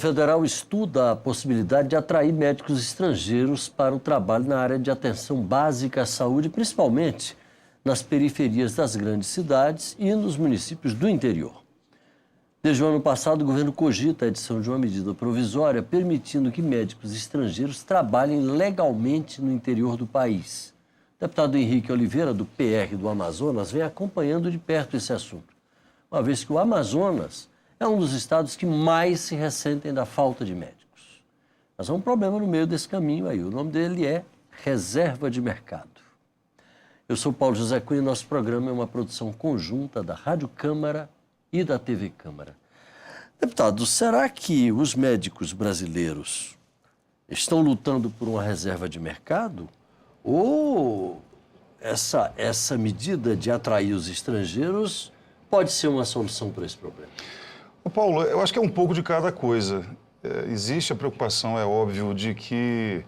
federal estuda a possibilidade de atrair médicos estrangeiros para o trabalho na área de atenção básica à saúde, principalmente nas periferias das grandes cidades e nos municípios do interior. Desde o ano passado, o governo cogita a edição de uma medida provisória permitindo que médicos estrangeiros trabalhem legalmente no interior do país. O deputado Henrique Oliveira, do PR do Amazonas, vem acompanhando de perto esse assunto, uma vez que o Amazonas é um dos estados que mais se ressentem da falta de médicos. Mas há um problema no meio desse caminho aí. O nome dele é reserva de mercado. Eu sou Paulo José Cunha e nosso programa é uma produção conjunta da Rádio Câmara e da TV Câmara. Deputado, será que os médicos brasileiros estão lutando por uma reserva de mercado? Ou essa medida de atrair os estrangeiros pode ser uma solução para esse problema? Paulo, eu acho que é um pouco de cada coisa. Existe a preocupação, é óbvio, de que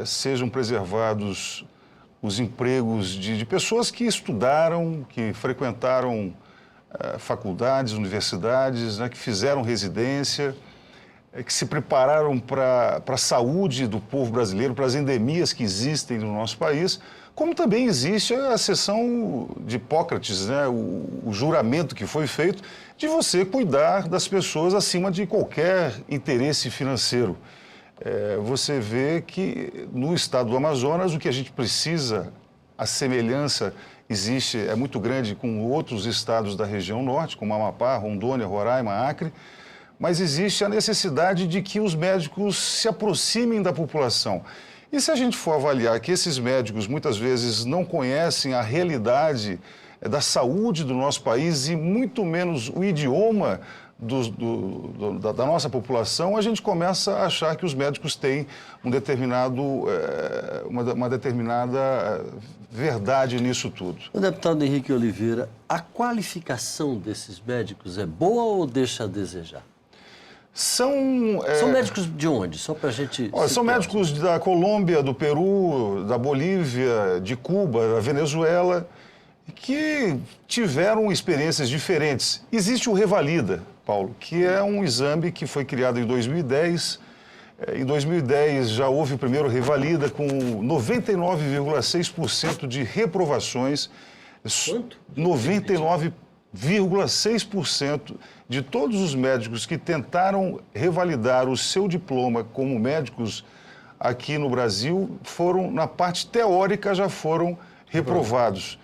sejam preservados os empregos de pessoas que estudaram, que frequentaram faculdades, universidades, né, que fizeram residência, que se prepararam para a saúde do povo brasileiro, para as endemias que existem no nosso país, como também existe a sessão de Hipócrates, né, o juramento que foi feito de você cuidar das pessoas acima de qualquer interesse financeiro. Você vê que no estado do Amazonas o que a gente precisa, a semelhança existe, é muito grande com outros estados da região norte, como Amapá, Rondônia, Roraima, Acre, mas existe a necessidade de que os médicos se aproximem da população. E se a gente for avaliar que esses médicos muitas vezes não conhecem a realidade da saúde do nosso país e muito menos o idioma da nossa população, a gente começa a achar que os médicos têm uma determinada verdade nisso tudo. O deputado Henrique Oliveira, a qualificação desses médicos é boa ou deixa a desejar? São médicos de onde? Só para a gente... São médicos da Colômbia, do Peru, da Bolívia, de Cuba, da Venezuela, que tiveram experiências diferentes. Existe o Revalida, Paulo, que é um exame que foi criado em 2010. Em 2010 já houve o primeiro Revalida com 99,6% de reprovações. Quanto? 99,6% de todos os médicos que tentaram revalidar o seu diploma como médicos aqui no Brasil foram, na parte teórica, já foram reprovados.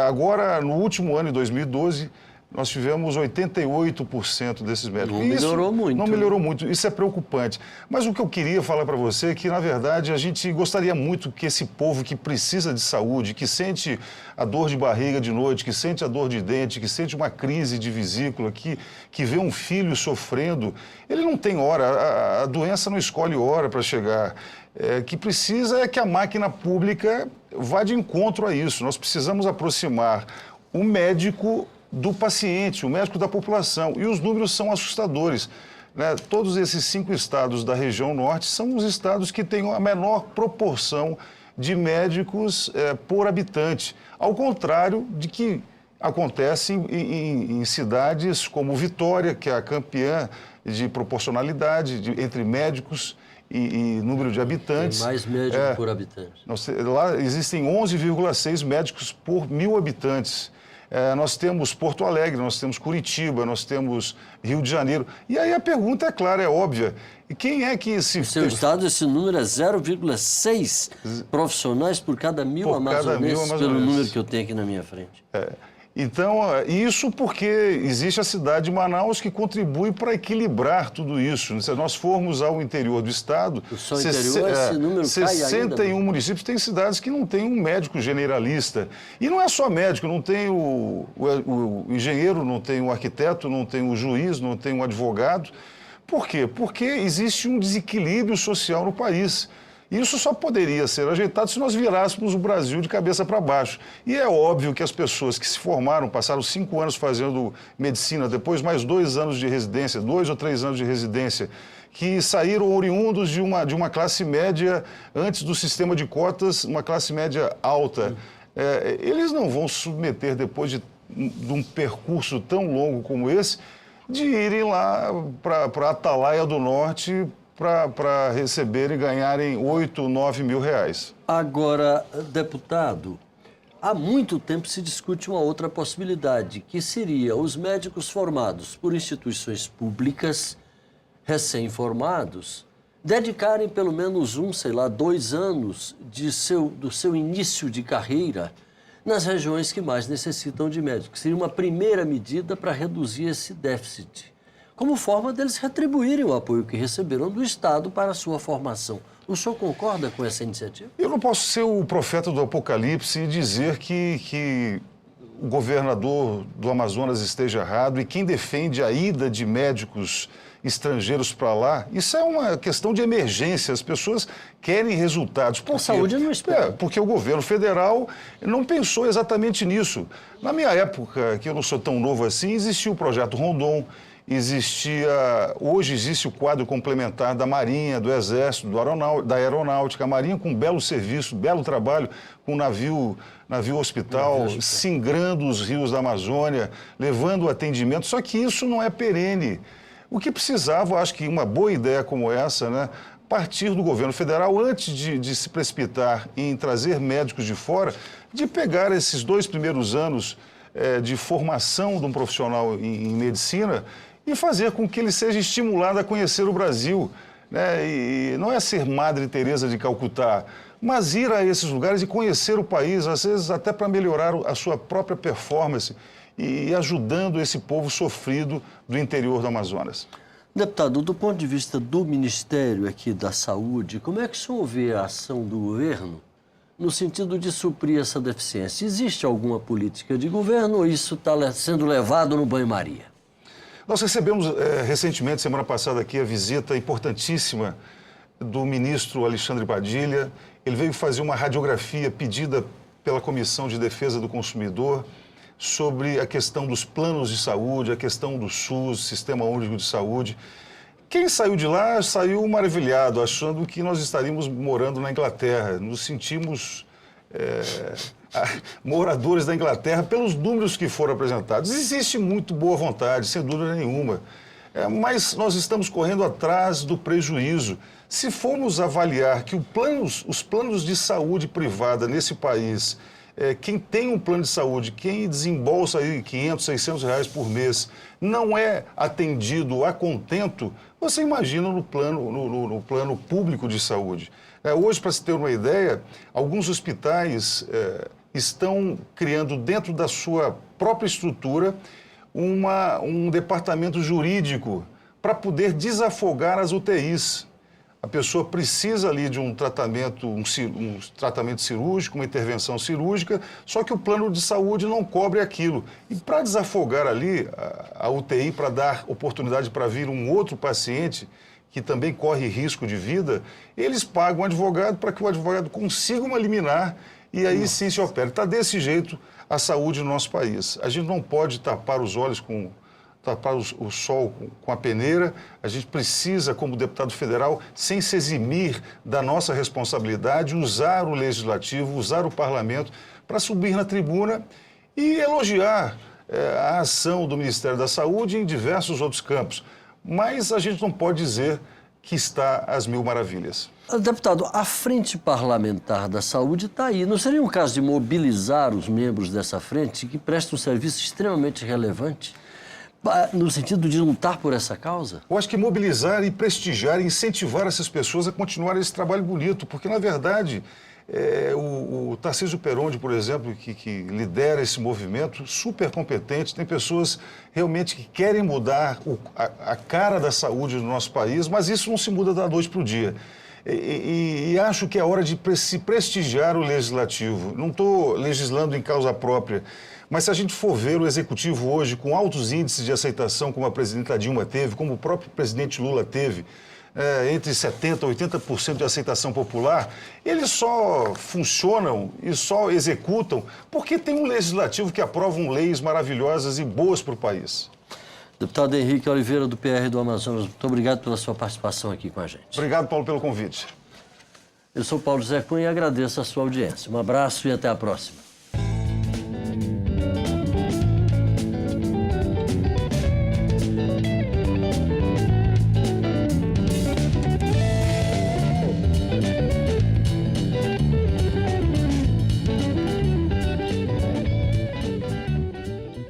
Agora, no último ano, em 2012, nós tivemos 88% desses médicos. Não melhorou muito. Não melhorou muito, isso é preocupante. Mas o que eu queria falar para você é que, na verdade, a gente gostaria muito que esse povo que precisa de saúde, que sente a dor de barriga de noite, que sente a dor de dente, que sente uma crise de vesícula, que vê um filho sofrendo, ele não tem hora, a doença não escolhe hora para chegar. Que precisa é que a máquina pública vá de encontro a isso. Nós precisamos aproximar o médico do paciente, o médico da população. E os números são assustadores, né? Todos esses 5 estados da região norte são os estados que têm a menor proporção de médicos por habitante. Ao contrário de que acontece em cidades como Vitória, que é a campeã de proporcionalidade entre médicos e número de habitantes. Tem mais médico por habitante. Lá existem 11,6 médicos por 1.000 habitantes. Nós temos Porto Alegre, nós temos Curitiba, nós temos Rio de Janeiro. E aí a pergunta é clara, é óbvia. E quem é que se... No seu estado, esse número é 0,6 profissionais por cada 1.000 amazonenses, pelo número que eu tenho aqui na minha frente. Então, isso porque existe a cidade de Manaus que contribui para equilibrar tudo isso. Se nós formos ao interior do estado, esse número 61 municípios têm cidades que não têm um médico generalista. E não é só médico, não tem o engenheiro, não tem o arquiteto, não tem o juiz, não tem o advogado. Por quê? Porque existe um desequilíbrio social no país. Isso só poderia ser ajeitado se nós virássemos o Brasil de cabeça para baixo. E é óbvio que as pessoas que se formaram, passaram 5 anos fazendo medicina, depois mais 2 anos de residência, 2 ou 3 anos de residência, que saíram oriundos de uma classe média, antes do sistema de cotas, uma classe média alta. Eles não vão submeter, depois de um percurso tão longo como esse, de irem lá para a Atalaia do Norte para receberem e ganharem 8, 9 mil reais. Agora, deputado, há muito tempo se discute uma outra possibilidade, que seria os médicos formados por instituições públicas, recém-formados, dedicarem pelo menos 2 anos do seu início de carreira nas regiões que mais necessitam de médicos. Seria uma primeira medida para reduzir esse déficit, como forma deles retribuírem o apoio que receberam do Estado para a sua formação. O senhor concorda com essa iniciativa? Eu não posso ser o profeta do Apocalipse e dizer que o governador do Amazonas esteja errado e quem defende a ida de médicos estrangeiros para lá, isso é uma questão de emergência, as pessoas querem resultados. A saúde não espera. Porque o governo federal não pensou exatamente nisso. Na minha época, que eu não sou tão novo assim, existia o projeto Rondon, hoje existe o quadro complementar da Marinha, do Exército, da Aeronáutica, a Marinha com um belo serviço, belo trabalho, com navio hospital, singrando os rios da Amazônia, levando o atendimento, só que isso não é perene. O que precisava, eu acho que uma boa ideia como essa, né, partir do governo federal, antes de se precipitar em trazer médicos de fora, de pegar esses 2 primeiros anos de formação de um profissional em medicina e fazer com que ele seja estimulado a conhecer o Brasil, né? E não é ser Madre Teresa de Calcutá, mas ir a esses lugares e conhecer o país, às vezes até para melhorar a sua própria performance e ajudando esse povo sofrido do interior do Amazonas. Deputado, do ponto de vista do Ministério aqui da Saúde, como é que o senhor vê a ação do governo no sentido de suprir essa deficiência? Existe alguma política de governo ou isso está sendo levado no banho-maria? Nós recebemos recentemente, semana passada, aqui a visita importantíssima do ministro Alexandre Padilha. Ele veio fazer uma radiografia pedida pela Comissão de Defesa do Consumidor sobre a questão dos planos de saúde, a questão do SUS, Sistema Único de Saúde. Quem saiu de lá saiu maravilhado, achando que nós estaríamos morando na Inglaterra. Nos sentimos moradores da Inglaterra pelos números que foram apresentados. Existe muito boa vontade, sem dúvida nenhuma, mas nós estamos correndo atrás do prejuízo. Se formos avaliar que os planos de saúde privada nesse país, quem tem um plano de saúde, quem desembolsa aí 500, 600 reais por mês, não é atendido a contento, você imagina no plano público de saúde. Hoje, para se ter uma ideia, alguns hospitais estão criando dentro da sua própria estrutura um departamento jurídico para poder desafogar as UTIs. A pessoa precisa ali de um tratamento cirúrgico, uma intervenção cirúrgica, só que o plano de saúde não cobre aquilo. E para desafogar ali a UTI, para dar oportunidade para vir um outro paciente que também corre risco de vida, eles pagam um advogado para que o advogado consiga uma liminar e aí sim se opera. Está desse jeito a saúde no nosso país. A gente não pode tapar os olhos tapar o sol com a peneira. A gente precisa, como deputado federal, sem se eximir da nossa responsabilidade, usar o legislativo, usar o parlamento para subir na tribuna e elogiar a ação do Ministério da Saúde em diversos outros campos. Mas a gente não pode dizer que está às mil maravilhas. Deputado, a Frente Parlamentar da Saúde está aí. Não seria um caso de mobilizar os membros dessa frente que prestam um serviço extremamente relevante no sentido de lutar por essa causa? Eu acho que mobilizar e prestigiar e incentivar essas pessoas a continuar esse trabalho bonito, porque, na verdade, o Tarcísio Peronde, por exemplo, que lidera esse movimento, super competente, tem pessoas realmente que querem mudar a cara da saúde no nosso país, mas isso não se muda da noite para o dia. E acho que é hora de se prestigiar o legislativo. Não estou legislando em causa própria, mas se a gente for ver o executivo hoje com altos índices de aceitação, como a presidenta Dilma teve, como o próprio presidente Lula teve, entre 70% e 80% de aceitação popular, eles só funcionam e só executam porque tem um legislativo que aprovam leis maravilhosas e boas para o país. Deputado Henrique Oliveira, do PR do Amazonas, muito obrigado pela sua participação aqui com a gente. Obrigado, Paulo, pelo convite. Eu sou Paulo Zé Cunha e agradeço a sua audiência. Um abraço e até a próxima.